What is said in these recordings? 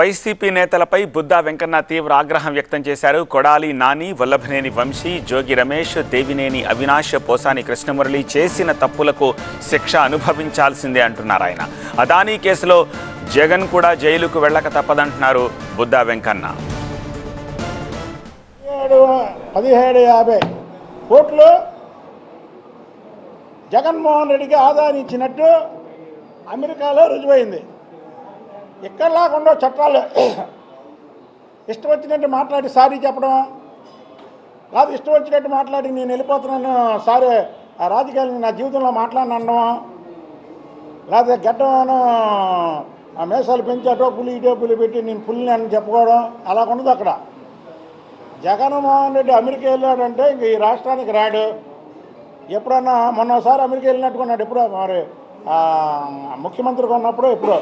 YCP నేతలపై బుద్దా వెంకన్న తీవ్ర ఆగ్రహం వ్యక్తం చేశారు. కొడాలి నాని, వల్లభనేని వంశీ, జోగి రమేష్, దేవినేని అవినాష్, పోసాని కృష్ణమురళి చేసిన తప్పులకు శిక్ష అనుభవించాల్సిందే అంటున్నారు ఆయన. అదానీ కేసులో జగన్ కూడా జైలుకు వెళ్ళక తప్పదంటున్నారు బుద్దా వెంకన్న. 1750 కోట్లు జగన్మోహన్ రెడ్డికి ఆదాయం ఇచ్చినట్టు అమెరికాలో రుజువైంది. ఇక్కడ లేకుండా చట్టాలు ఇష్టం వచ్చినట్టు మాట్లాడి సారీ చెప్పడం కాదు, ఇష్టం వచ్చినట్టు మాట్లాడి నేను వెళ్ళిపోతున్నాను సారీ ఆ రాజకీయాలు నా జీవితంలో మాట్లాడడం, లేకపోతే గడ్డను ఆ మేసాలు పెంచాటో పులి ఇటో పులి పెట్టి నేను పులిని అని చెప్పుకోవడం అలా ఉండదు. అక్కడ జగన్మోహన్ రెడ్డి అమెరికా వెళ్ళాడంటే ఇంక ఈ రాష్ట్రానికి రాడు. ఎప్పుడన్నా మొన్నసారి అమెరికా వెళ్ళినట్టుకున్నాడు, ఎప్పుడో మరి ముఖ్యమంత్రిగా ఉన్నప్పుడు ఎప్పుడో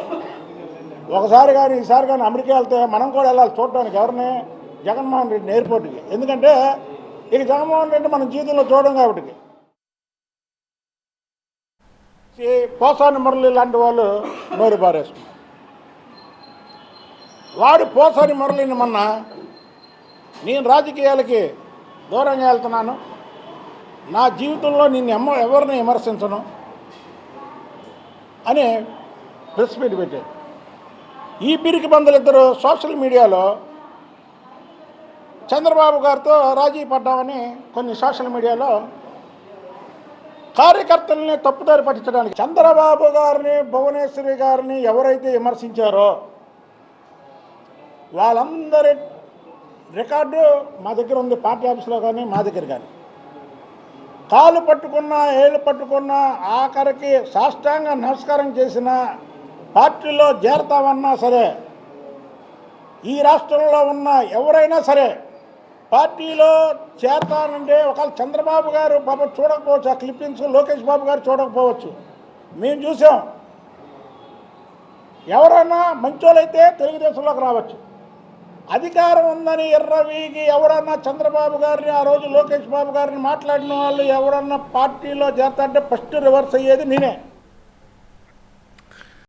ఒకసారి కానీ ఈసారి కానీ అమెరికా వెళ్తే మనం కూడా వెళ్ళాలి చూడటానికి. ఎవరిని? జగన్మోహన్ రెడ్డిని ఎయిర్పోర్ట్కి. ఎందుకంటే ఇక జగన్మోహన్ రెడ్డి మనం జీవితంలో చూడడం కాబట్టి. పోసాని మురళి లాంటి వాళ్ళు నోరు బారేసుకున్నారు. వాడు పోసాని మురళిని మొన్న నేను రాజకీయాలకి దూరంగా వెళ్తున్నాను, నా జీవితంలో నిన్ను ఎవరిని విమర్శించను అని ప్రెస్ మీట్ పెట్టాడు. ఈ పిరికి బంధులిద్దరూ సోషల్ మీడియాలో చంద్రబాబు గారితో రాజీ పడ్డామని కొన్ని సోషల్ మీడియాలో కార్యకర్తల్ని తప్పుదారి పట్టించడానికి చంద్రబాబు గారిని, భువనేశ్వరి గారిని ఎవరైతే విమర్శించారో వాళ్ళందరి రికార్డు మా దగ్గర ఉంది. పార్టీ ఆఫీస్లో కానీ మా దగ్గర కానీ కాలు పట్టుకున్నా ఏళ్ళు పట్టుకున్నా ఆఖరికి సాష్టాంగ నమస్కారం చేసిన పార్టీలో చేరతామన్నా సరే, ఈ రాష్ట్రంలో ఉన్న ఎవరైనా సరే పార్టీలో చేరతానంటే ఒకవేళ చంద్రబాబు గారు పాప చూడకపోవచ్చు, ఆ క్లిప్పింగ్స్ లోకేష్ బాబు గారు చూడకపోవచ్చు, మేము చూసాం. ఎవరైనా మంచోళ్ళైతే తెలుగుదేశంలోకి రావచ్చు. అధికారం ఉందని ఎర్రవీగి ఎవరన్నా చంద్రబాబు గారిని, ఆ రోజు లోకేష్ బాబు గారిని మాట్లాడిన వాళ్ళు ఎవరన్నా పార్టీలో చేరతాంటే ఫస్ట్ రివర్స్ అయ్యేది నేనే.